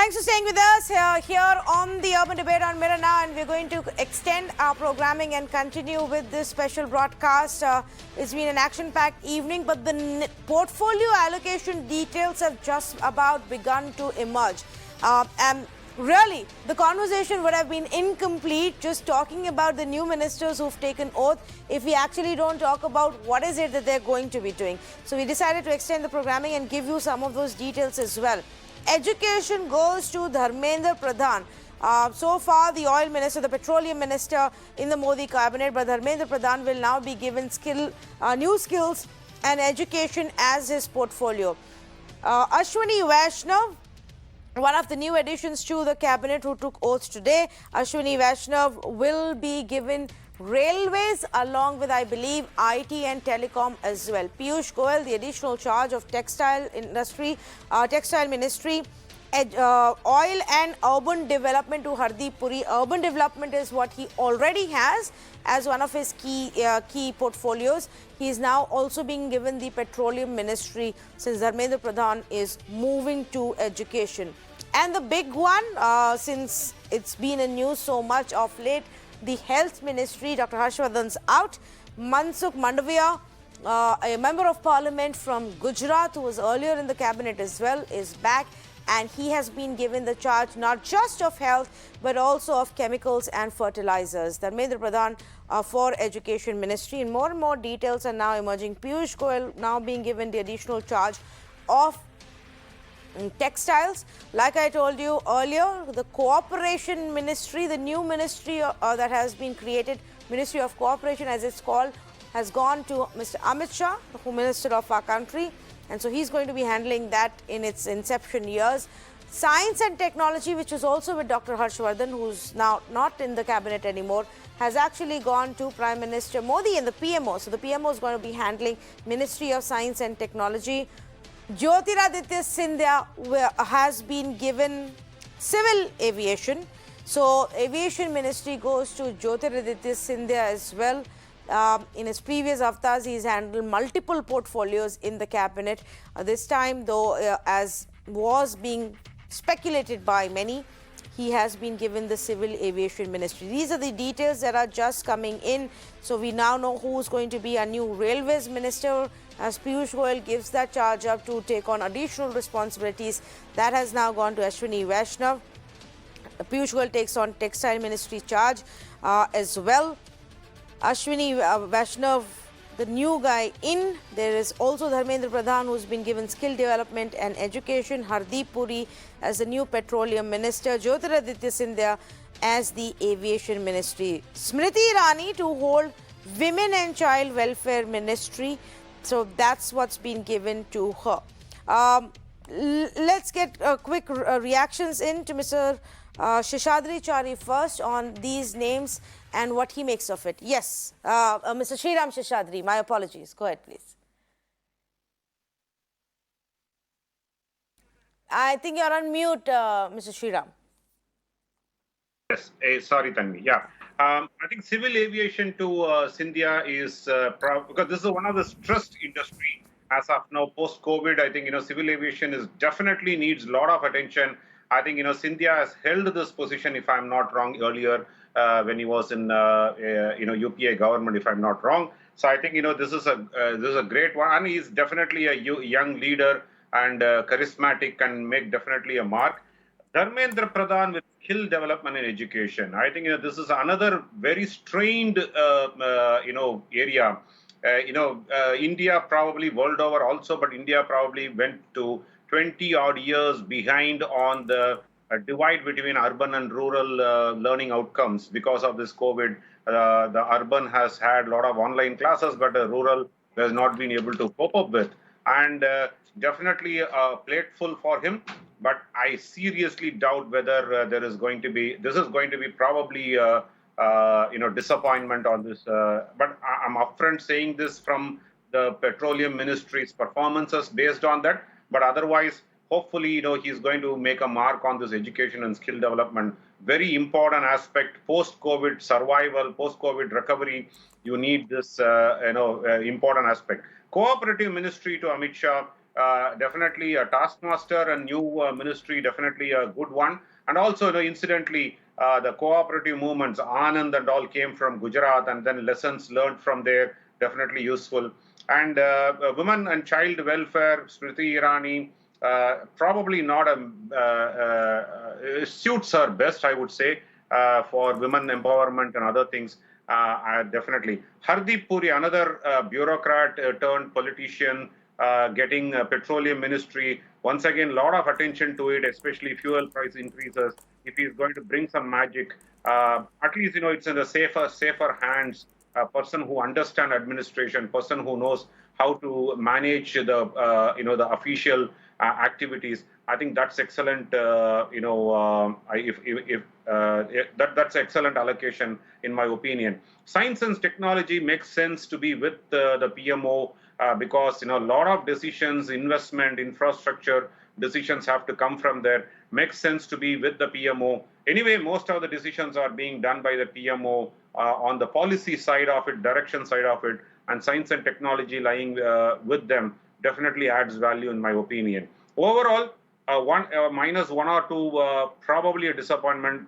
Thanks for staying with us here on the Urban Debate on Mirror Now, and we're going to extend our programming and continue with this special broadcast. It's been an action-packed evening, but the portfolio allocation details have just about begun to emerge. And really, the conversation would have been incomplete just talking about the new ministers who've taken oath if we actually don't talk about what is it that they're going to be doing. So we decided to extend the programming and give you some of those details as well. Education goes to Dharmendra Pradhan. So far, the oil minister, the petroleum minister in the Modi cabinet, but Dharmendra Pradhan will now be given new skills and education as his portfolio. Ashwini Vaishnav, one of the new additions to the cabinet who took oath today, Ashwini Vaishnav will be given railways along with, I believe, IT and telecom as well. Piyush Goyal, the additional charge of textile ministry, oil and urban development to Hardeep Puri. Urban development is what he already has as one of his key portfolios. He is now also being given the Petroleum Ministry since Dharmendra Pradhan is moving to education. And the big one, since it's been in news so much of late, the Health Ministry, Dr. Harshvardhan's out. Mansukh Mandavia, a member of parliament from Gujarat who was earlier in the cabinet as well, is back, and he has been given the charge not just of health but also of chemicals and fertilizers. Dharmendra Pradhan for Education Ministry, and more details are now emerging. Piyush Goyal now being given the additional charge of textiles. Like I told you earlier, the Cooperation Ministry, the new ministry that has been created, Ministry of Cooperation as it's called, has gone to Mr. Amit Shah, the Home Minister of our country, and so he's going to be handling that in its inception years. Science and Technology, which is also with Dr. Harshvardhan, who's now not in the cabinet anymore, has actually gone to Prime Minister Modi and the PMO. So the PMO is going to be handling Ministry of Science and Technology. Jyotiraditya Scindia has been given civil aviation. So aviation ministry goes to Jyotiraditya Scindia as well. In his previous avatars, he's handled multiple portfolios in the cabinet. This time, though, as was being speculated by many, he has been given the civil aviation ministry. These are the details that are just coming in. So we now know who's going to be a new railways minister, as Piyush Goyal gives that charge up to take on additional responsibilities. That has now gone to Ashwini Vaishnav. Piyush Goyal takes on textile ministry charge as well. Ashwini Vaishnav, the new guy in. There is also Dharmendra Pradhan, who's been given skill development and education. Hardeep Puri as the new petroleum minister. Jyotiraditya Scindia as the aviation ministry. Smriti Irani to hold women and child welfare ministry. So that's what's been given to her. Let's get quick reactions in to Mr. Sheshadri Chari first on these names and what he makes of it. Yes, Mr. Shriram Sheshadri, my apologies. Go ahead, please. I think you're on mute, Mr. Shriram. Yes, sorry, Tanvi. Yeah. I think civil aviation to Scindia is because this is one of the stressed industry as of now post-COVID. I think civil aviation is definitely needs a lot of attention. I think Scindia has held this position, if I'm not wrong, earlier when he was in UPA government, if I'm not wrong. So I think this is a great one, and he's definitely a young leader and charismatic and make definitely a mark. Dharmendra Pradhan with skill development and education. I think this is another very strained area. India probably world over also, but India probably went to 20 odd years behind on the divide between urban and rural learning outcomes because of this COVID. The urban has had a lot of online classes, but the rural has not been able to cope up with. And definitely plateful for him. But I seriously doubt whether this is going to be probably disappointment on this. But I'm upfront saying this from the Petroleum Ministry's performances based on that. But otherwise, hopefully, he's going to make a mark on this education and skill development. Very important aspect, post-COVID survival, post-COVID recovery. You need this, important aspect. Cooperative Ministry to Amit Shah. definitely a taskmaster and new ministry, definitely a good one. And also, incidentally, the cooperative movements, Anand and all came from Gujarat, and then lessons learned from there, definitely useful. And women and child welfare, Smriti Irani, probably not suits her best, I would say, for women empowerment and other things. Definitely. Hardeep Puri, another bureaucrat turned politician, getting Petroleum Ministry. Once again, a lot of attention to it, especially fuel price increases. If he's going to bring some magic, at least it's in the safer hands. A person who understands administration, person who knows how to manage the official activities. I think that's excellent. That's excellent allocation in my opinion. Science and technology makes sense to be with the PMO because a lot of decisions, investment, infrastructure decisions have to come from there. Makes sense to be with the PMO. Anyway, most of the decisions are being done by the PMO on the policy side of it, direction side of it, and science and technology lying with them definitely adds value in my opinion. Overall, minus one or two, probably a disappointment.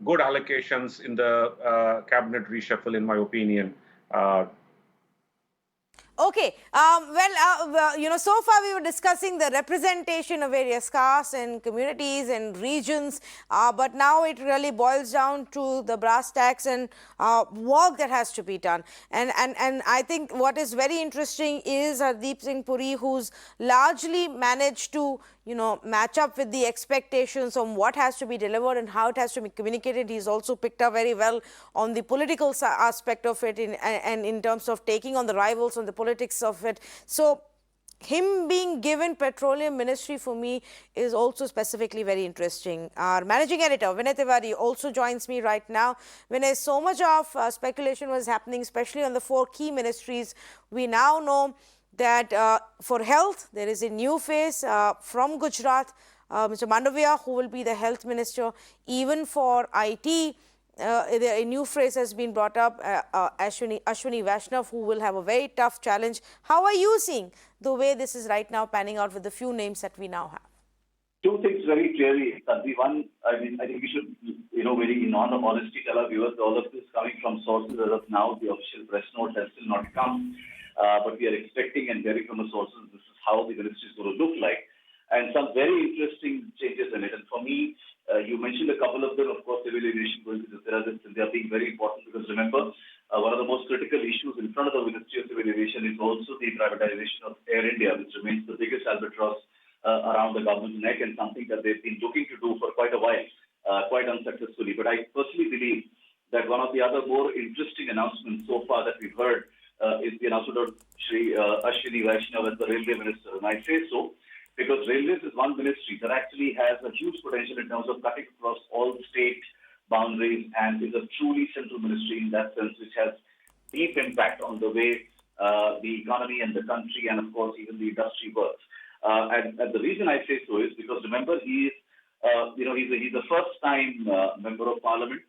Good allocations in the cabinet reshuffle, in my opinion. Okay. So far we were discussing the representation of various castes and communities and regions, but now it really boils down to the brass tacks and work that has to be done. And I think what is very interesting is Hardeep Singh Puri, who's largely managed to match up with the expectations on what has to be delivered and how it has to be communicated. He's also picked up very well on the political aspect of it and in terms of taking on the rivals on the politics of it. So him being given Petroleum Ministry for me is also specifically very interesting. Our managing editor, Vinay Tiwari, also joins me right now. Vinay, so much of speculation was happening, especially on the 4 key ministries. We now know that for health, there is a new face from Gujarat, Mr. Mandavia, who will be the health minister. Even for IT, a new phrase has been brought up, Ashwini Vaishnav, who will have a very tough challenge. How are you seeing the way this is right now panning out with the few names that we now have? Two things very clearly, Tanvi. One, I think we should, very in all honesty, tell our viewers all of this coming from sources as of now. The official press note has still not come. But we are expecting and hearing from the sources this is how the ministry is going to look like. And some very interesting changes in it. And for me, you mentioned a couple of them, of course, civil aviation going to Sitharaman, and they are being very important because remember, one of the most critical issues in front of the Ministry of Civil Aviation is also the privatization of Air India, which remains the biggest albatross around the government's neck and something that they've been looking to do for quite a while, quite unsuccessfully. But I personally believe that one of the other more interesting announcements so far that we've heard is the announcement of Shri Ashwini Vaishnav as the Railway Minister. And I say so because Railways is one ministry that actually has a huge potential in terms of cutting across all state boundaries and is a truly central ministry in that sense, which has deep impact on the way the economy and the country and, of course, even the industry works. And the reason I say so is because, remember, he's a first-time member of parliament.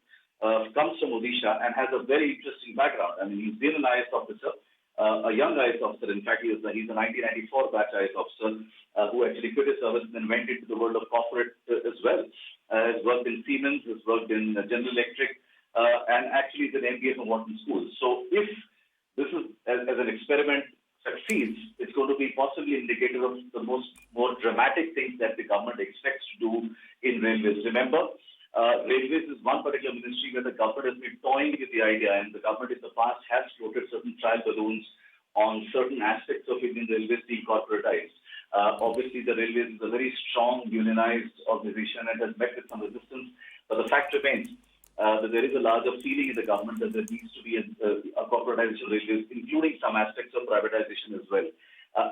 Comes from Odisha and has a very interesting background. I mean, he's been an IAS officer, a young IAS officer. In fact, he's a 1994 batch IAS officer who actually quit his service and then went into the world of corporate as well. Has worked in Siemens, has worked in General Electric, and actually is an MBA from Wharton School. So if this is, as an experiment, succeeds, it's going to be possibly indicative of the more dramatic things that the government expects to do in railways. Remember, Railways is one particular ministry where the government has been toying with the idea, and the government in the past has floated certain trial balloons on certain aspects of Indian Railways being corporatized. Obviously, the Railways is a very strong unionized organization and has met with some resistance, but the fact remains that there is a larger feeling in the government that there needs to be a corporatization of railways, including some aspects of privatization as well.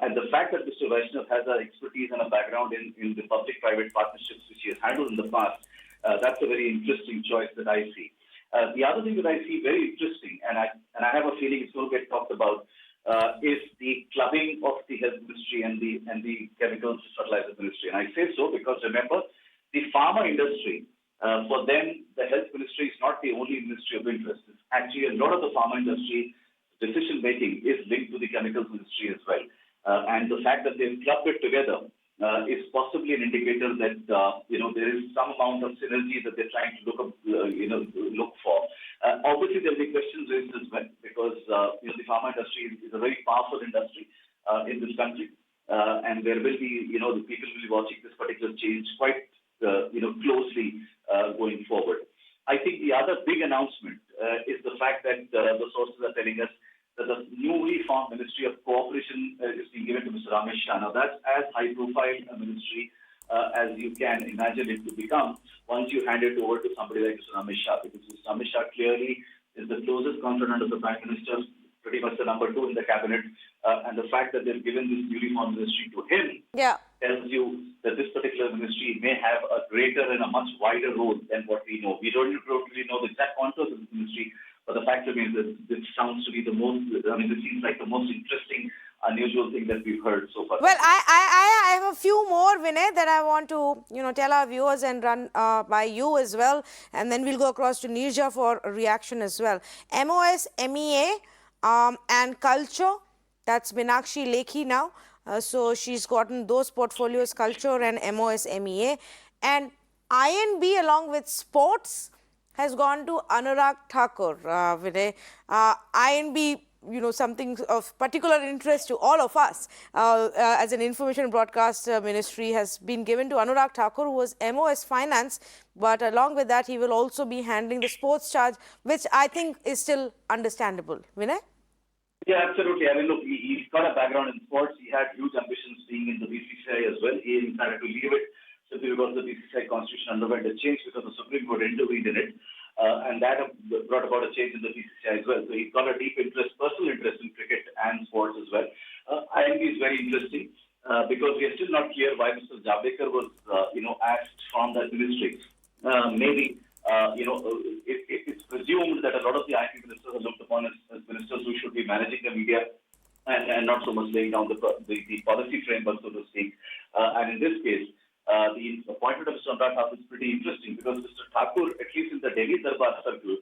And the fact that Mr. Vaishnav has an expertise and a background in the public-private partnerships which he has handled in the past, that's a very interesting choice that I see. The other thing that I see very interesting, and I have a feeling it's going to get talked about, is the clubbing of the health ministry and the chemicals and fertilizer ministry. And I say so because remember, the pharma industry, for them, the health ministry is not the only ministry of interest. It's actually a lot of the pharma industry decision making is linked to the chemicals ministry as well. And the fact that they've clubbed it together is possibly an indicator that there is some amount of synergy that they're trying to look for. Obviously, there'll be questions raised as well because the pharma industry is a very powerful industry in this country, and there will be the people will be watching this particular change quite closely going forward. I think the other big announcement is the fact that the sources are telling us that the newly formed Ministry of Cooperation is being given to Mr. Shah. Now, that's as high-profile a ministry as you can imagine it to become once you hand it over to somebody like Mr. Shah, because Mr. Shah clearly is the closest confidant of the Prime Minister, pretty much the number 2 in the cabinet, and the fact that they've given this newly formed ministry to him tells you that this particular ministry may have a greater and a much wider role than what we know. We don't really know the exact contours of this ministry, but the fact remains that this sounds to be the most, this seems like the most interesting, unusual thing that we've heard so far. Well, I have a few more, Vinay, that I want to, tell our viewers and run by you as well. And then we'll go across to Nirja for a reaction as well. MOS, MEA and culture, that's Meenakshi Lekhi now. So she's gotten those portfolios, culture and MOS, MEA. And INB along with sports has gone to Anurag Thakur, Vinay. INB, something of particular interest to all of us as an information broadcast ministry has been given to Anurag Thakur, who was MOS Finance, but along with that, he will also be handling the sports charge, which I think is still understandable. Vinay? Yeah, absolutely. I mean, look, he's got a background in sports. He had huge ambitions being in the BCCI as well. He decided to leave it simply because the BCCI constitution underwent a change because the Supreme Court intervened in it. And that brought about a change in the BCCI as well. So he's got a deep interest, personal interest in cricket and sports as well. INB is very interesting because we are still not clear why Mr. Javadekar was, asked from that ministry. Maybe, it's presumed that a lot of the INB ministers are looked upon as ministers who should be managing the media and not so much laying down the policy framework, so to speak. And in this case, the appointment of Mr. Anurag Thakur is pretty interesting because Mr. Thakur, at least in the Delhi Darbar circle,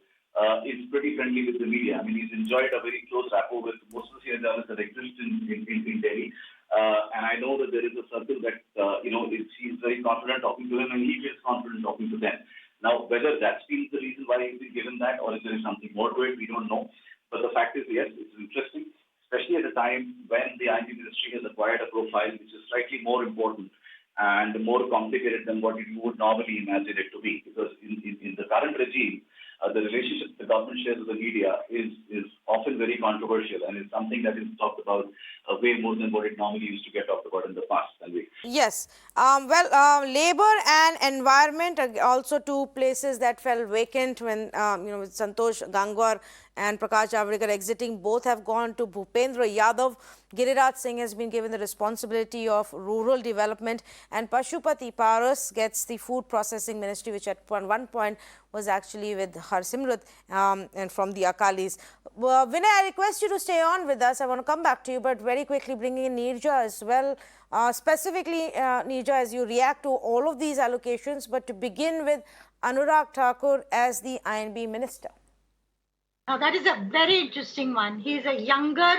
is pretty friendly with the media. I mean, he's enjoyed a very close rapport with most of the senior journalists that exist in Delhi. And I know that there is a circle that, he's very confident talking to them and he feels confident talking to them. Now, whether that's been the reason why he's been given that or if there is something more to it, we don't know. But the fact is, yes, it's interesting, especially at a time when the INB ministry has acquired a profile which is slightly more important and more complicated than what you would normally imagine it to be. Because in the current regime, the relationship the government shares with the media is often very controversial and is something that is talked about way more than what it normally used to get talked about in the past. Yes. Labour and environment are also two places that fell vacant when, with Santosh Gangwar and Prakash Javadekar exiting. Both have gone to Bhupendra Yadav. Giriraj Singh has been given the responsibility of rural development, and Pashupati Paras gets the food processing ministry, which at one point was actually with Harsimrat and from the Akalis. Vinay, I request you to stay on with us. I want to come back to you, but very quickly bringing in Nirja as well. Specifically, Nirja, as you react to all of these allocations, but to begin with Anurag Thakur as the INB minister. Now, that is a very interesting one. He is a younger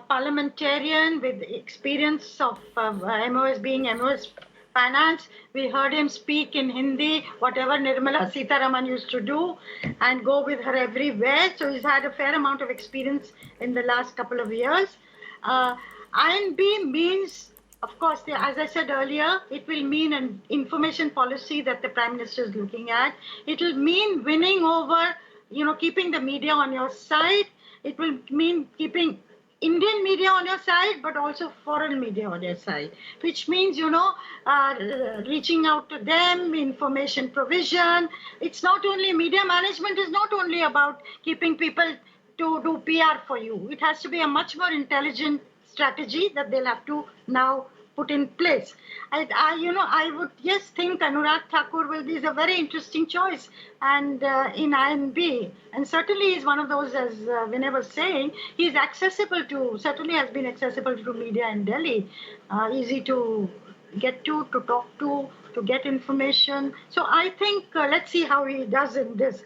parliamentarian with experience of MOS being MOS Finance. We heard him speak in Hindi, whatever Nirmala Sitharaman used to do, and go with her everywhere. So he's had a fair amount of experience in the last couple of years. INB means, of course, as I said earlier, it will mean an information policy that the Prime Minister is looking at. It will mean winning over, keeping the media on your side. It will mean keeping Indian media on your side, but also foreign media on your side, which means, reaching out to them, information provision. It's not only media management is not only about keeping people to do PR for you. It has to be a much more intelligent strategy that they'll have to now put in place. I would think Anurag Thakur is a very interesting choice and in INB, and certainly is one of those, as Vinay was saying, he's certainly has been accessible to media in Delhi, easy to get to talk to get information. So I think let's see how he does in this.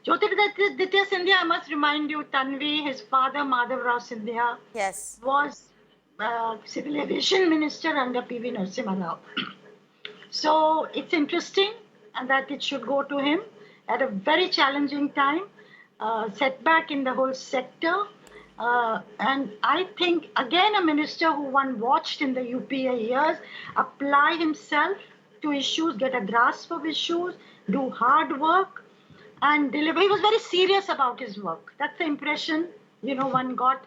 Jyotiraditya Scindia, I must remind you, Tanvi, his father, Madhav Rao Scindia, yes, was Civil Aviation Minister under P.V. Narasimha Rao. So it's interesting that it should go to him at a very challenging time, setback in the whole sector. And I think, again, a minister who one watched in the UPA years apply himself to issues, get a grasp of issues, do hard work, and deliver. He was very serious about his work. That's the impression, one got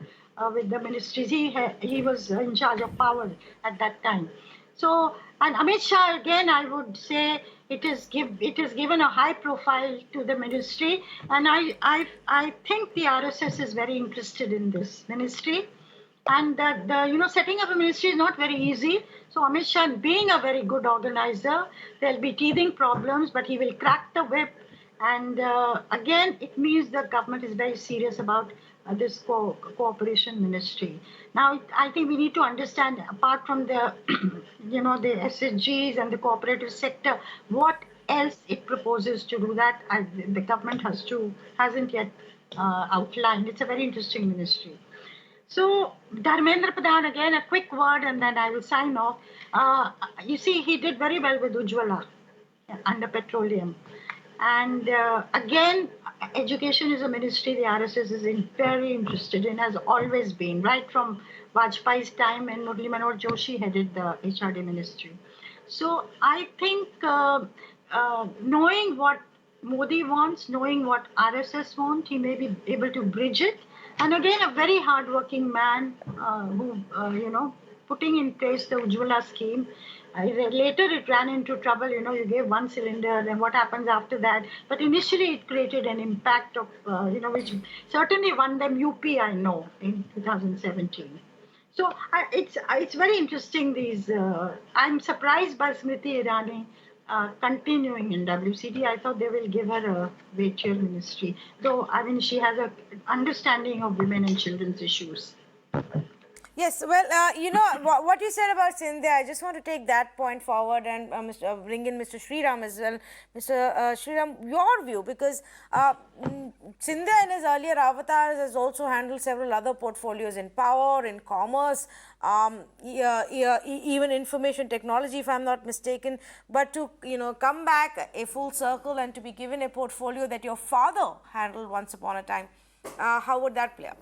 with the ministries. He was in charge of power at that time. So, and Amit Shah, again, I would say it is given a high profile to the ministry, and I think the RSS is very interested in this ministry. And that setting up a ministry is not very easy. So Amit Shah, being a very good organizer, there'll be teething problems, but he will crack the whip. And again, it means the government is very serious about this cooperation ministry. Now, I think we need to understand, apart from the, the SSGs and the cooperative sector, what else it proposes to do. That the government hasn't yet outlined. It's a very interesting ministry. So, Dharmendra Pradhan, again, a quick word and then I will sign off. You see, he did very well with Ujjwala under petroleum. And again, education is a ministry the RSS is very interested in, has always been, right from Vajpayee's time, and Murli Manohar Joshi headed the HRD ministry. So I think knowing what Modi wants, knowing what RSS wants, he may be able to bridge it. And again, a very hardworking man who, putting in place the Ujjwala scheme. Later it ran into trouble, you gave one cylinder, then what happens after that? But initially it created an impact of, which certainly won them UP, I know, in 2017. So it's very interesting, I'm surprised by Smriti Irani continuing in WCD. I thought they will give her a weightier ministry. Though, she has an understanding of women and children's issues. Yes, well, what you said about Sindhya, I just want to take that point forward and bring in Mr. Shriram as well. Mr. Shriram, your view, because Sindhya in his earlier avatars has also handled several other portfolios in power, in commerce, even information technology, if I'm not mistaken. But to, come back a full circle and to be given a portfolio that your father handled once upon a time, how would that play out?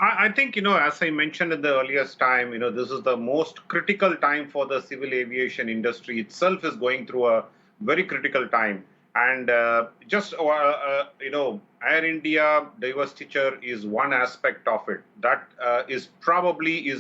I think, as I mentioned in the earliest time, this is the most critical time for the civil aviation industry itself is going through a very critical time. And Air India divestiture is one aspect of it. That is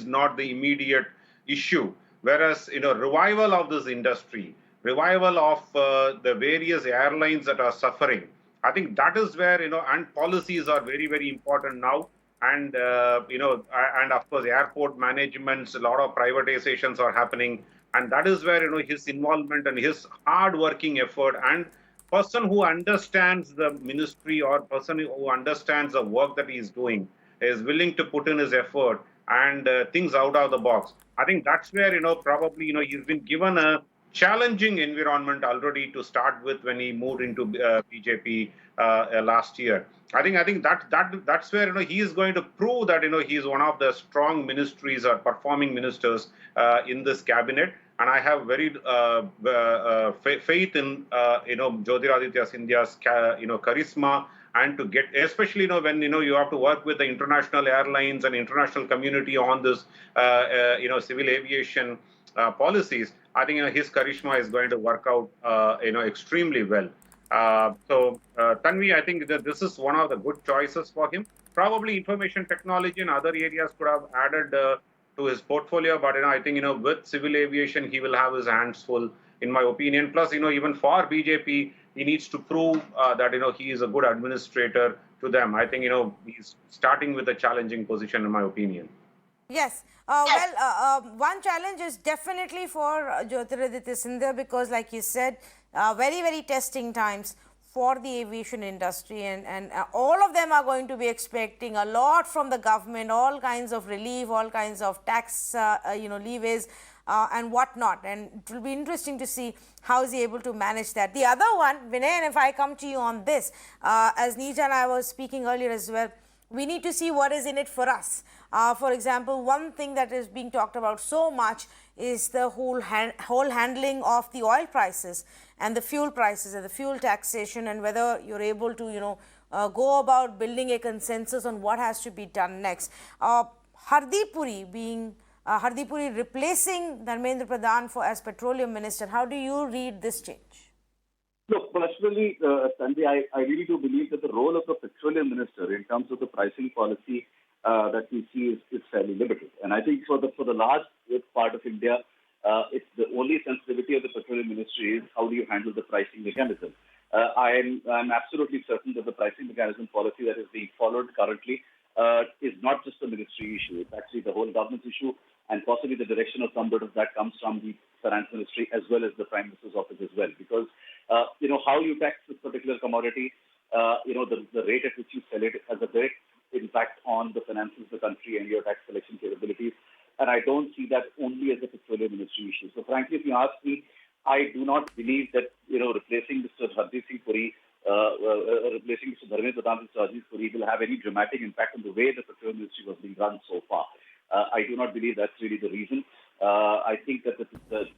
not the immediate issue. Whereas, revival of this industry, revival of the various airlines that are suffering, I think that is where, and policies are very, very important now. And, and of course, airport managements, a lot of privatizations are happening. And that is where, his involvement and his hard-working effort and person who understands the ministry or person who understands the work that he is doing is willing to put in his effort and things out of the box. I think that's where, probably, he's been given a challenging environment already to start with when he moved into BJP last year. I think that's where he is going to prove that he is one of the strong ministries or performing ministers in this cabinet, and I have very faith in Jyotiraditya Scindia's charisma, and to get, especially when you have to work with the international airlines and international community on this civil aviation policies. I think his charisma is going to work out extremely well. So Tanvi, I think that this is one of the good choices for him. Probably information technology and other areas could have added to his portfolio, but I think with civil aviation he will have his hands full, in my opinion. Plus, even for BJP, he needs to prove that he is a good administrator to them. I think he's starting with a challenging position, in my opinion. Yes. One challenge is definitely for Jyotiraditya Scindia, because like you said, very, very testing times for the aviation industry, and all of them are going to be expecting a lot from the government, all kinds of relief, all kinds of tax, leeways and whatnot. And it will be interesting to see how is he able to manage that. The other one, Vinay, and if I come to you on this, as Neeja and I was speaking earlier as well, we need to see what is in it for us. For example, one thing that is being talked about so much is the whole handling of the oil prices and the fuel prices and the fuel taxation, and whether you're able to, go about building a consensus on what has to be done next. Hardeep Puri Hardeep Puri replacing Dharmendra Pradhan as Petroleum Minister. How do you read this change? Look, personally, Tanvi, I really do believe that the role of the petroleum minister in terms of the pricing policy that we see is fairly limited. And I think for the large part of India, it's the only sensitivity of the petroleum ministry is how do you handle the pricing mechanism. I'm absolutely certain that the pricing mechanism policy that is being followed currently is not just a ministry issue. It's actually the whole government's issue, and possibly the direction of some bit of that comes from the finance ministry as well as the prime minister's office as well. Because how you tax this particular commodity, the rate at which you sell it has a direct impact on the finances of the country and your tax collection capabilities. And I don't see that only as a petroleum ministry issue. So frankly, if you ask me, I do not believe that replacing Mr. Hardeep Singh Puri, replacing Mr. Dharmendra Pradhan with Mr. Hardeep Puri will have any dramatic impact on the way the petroleum ministry was being run so far. I do not believe that's really the reason. I think that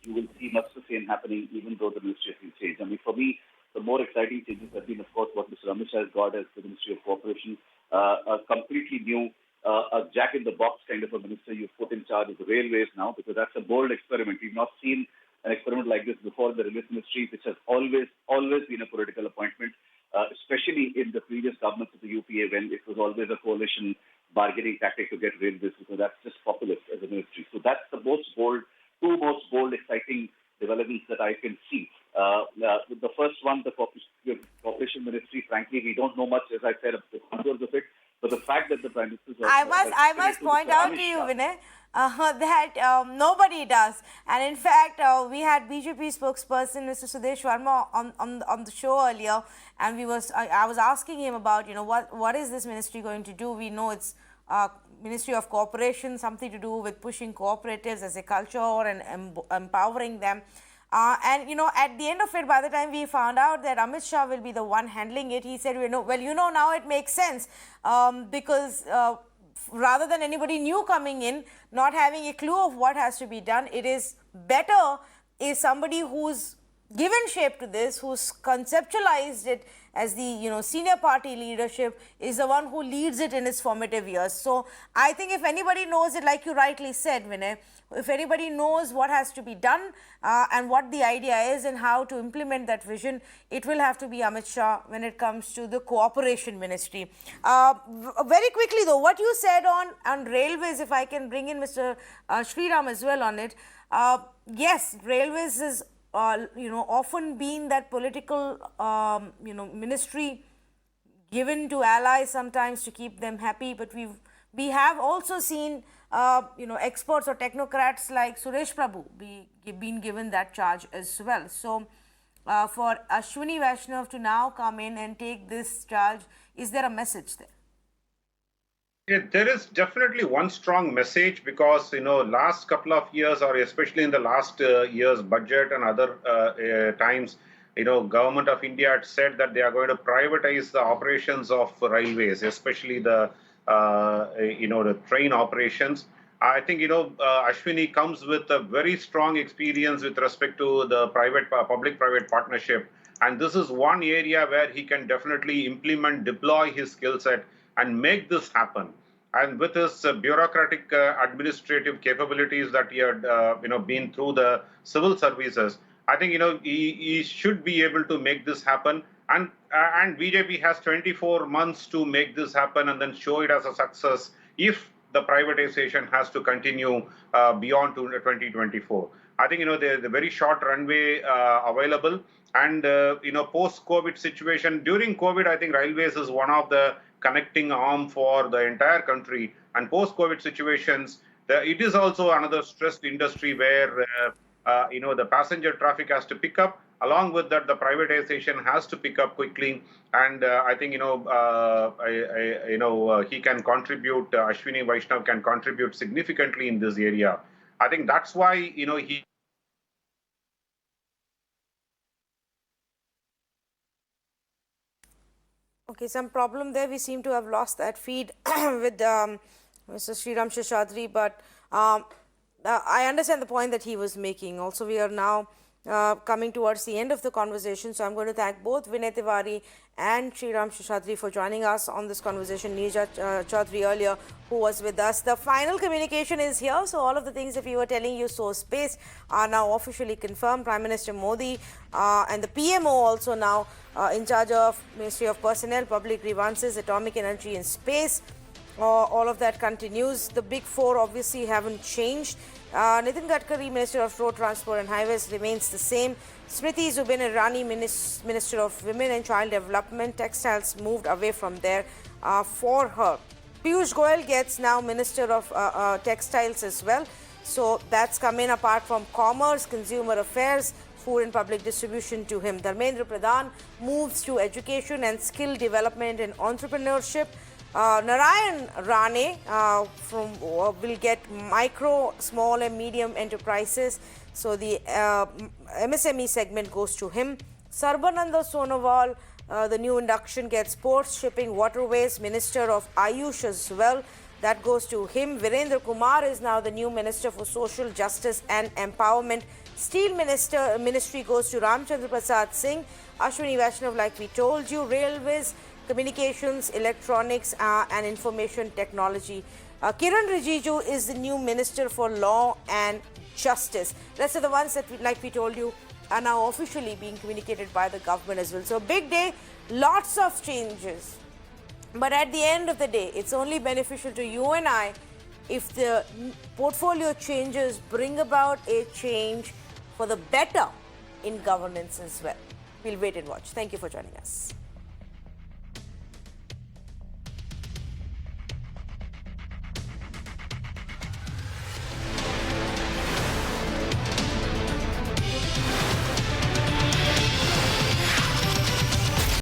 you will see much the same happening even though the ministry has been changed. I mean, for me, the more exciting changes have been, of course, what Mr. Amit Shah has got as the Ministry of Cooperation, a completely new, a jack-in-the-box kind of a minister you've put in charge of the railways now, because that's a bold experiment. We've not seen an experiment like this before in the railways ministry, which has always been a political appointment, especially in the previous governments of the UPA when it was always a coalition bargaining tactic to get railways, because that's just populist as a ministry. So that's the two most bold, exciting developments that I can see. The first one, the Cooperation Ministry, frankly, we don't know much, as I said, of the contours of it. But the fact that the Prime Minister... I must point out to you, Vinay, that nobody does. And in fact, we had BJP spokesperson Mr. Sudesh Sharma on the show earlier, and I was asking him about, what is this ministry going to do? We know it's Ministry of Cooperation, something to do with pushing cooperatives as a culture and empowering them. And at the end of it, by the time we found out that Amit Shah will be the one handling it, he said, well, now it makes sense because rather than anybody new coming in, not having a clue of what has to be done, it is better is somebody who's given shape to this, who's conceptualized it as the senior party leadership, is the one who leads it in its formative years. So I think if anybody knows it, like you rightly said, Vinay, if anybody knows what has to be done and what the idea is and how to implement that vision, it will have to be Amit Shah when it comes to the Cooperation Ministry. Very quickly though, what you said on railways, if I can bring in Mr. Shri as well on it. Yes, railways is often been that political, ministry given to allies sometimes to keep them happy. But we have also seen, experts or technocrats like Suresh Prabhu being given that charge as well. So, for Ashwini Vaishnav to now come in and take this charge, is there a message there? Yeah, there is definitely one strong message because, last couple of years, or especially in the last year's budget and other times, Government of India had said that they are going to privatize the operations of railways, especially the train operations. I think, Ashwini comes with a very strong experience with respect to the public-private partnership. And this is one area where he can definitely deploy his skill set and make this happen. And with his bureaucratic administrative capabilities that he had, been through the civil services, I think, he should be able to make this happen. And BJP has 24 months to make this happen and then show it as a success if the privatization has to continue beyond 2024. I think, there's a very short runway available. And, post-COVID situation, during COVID, I think railways is one of the connecting arm for the entire country. And post-COVID situations, it is also another stressed industry where, the passenger traffic has to pick up. Along with that, the privatization has to pick up quickly. And I think, he can contribute, Ashwini Vaishnav can contribute significantly in this area. I think that's why, he Okay, some problem there. We seem to have lost that feed with Mr. Sriram Sheshadri, but I understand the point that he was making. Also, we are now coming towards the end of the conversation, so I'm going to thank both Vinay Tiwari and Sriram Sheshadri for joining us on this conversation. Neerja Chaudhary earlier, who was with us. The final communication is here, so all of the things that we were telling you so space are now officially confirmed. Prime Minister Modi and the PMO also now in charge of Ministry of Personnel, Public Grievances, Atomic Energy and Space. All of that continues. The big four obviously haven't changed. Nitin Gadkari, Minister of Road Transport and Highways, remains the same. Smriti, Zubin, Irani, Minister of Women and Child Development. Textiles moved away from there for her. Piyush Goyal gets now Minister of Textiles as well. So that's come in apart from Commerce, Consumer Affairs, Food and Public Distribution to him. Dharmendra Pradhan moves to Education and Skill Development and Entrepreneurship. Narayan Rane will get micro, small and medium enterprises. So the MSME segment goes to him. Sarbananda Sonowal, the new induction, gets Ports, Shipping, Waterways, Minister of Ayush as well. That goes to him. Virendra Kumar is now the new Minister for Social Justice and Empowerment. Steel Ministry goes to Ramchandra Prasad Singh. Ashwini Vaishnav, like we told you. Railways, Communications, Electronics and Information Technology. Kiran Rijiju is the new Minister for Law and Justice. Rest of the ones that, like we told you, are now officially being communicated by the government as well. So big day, lots of changes. But at the end of the day, it's only beneficial to you and I if the portfolio changes bring about a change for the better in governance as well. We'll wait and watch. Thank you for joining us.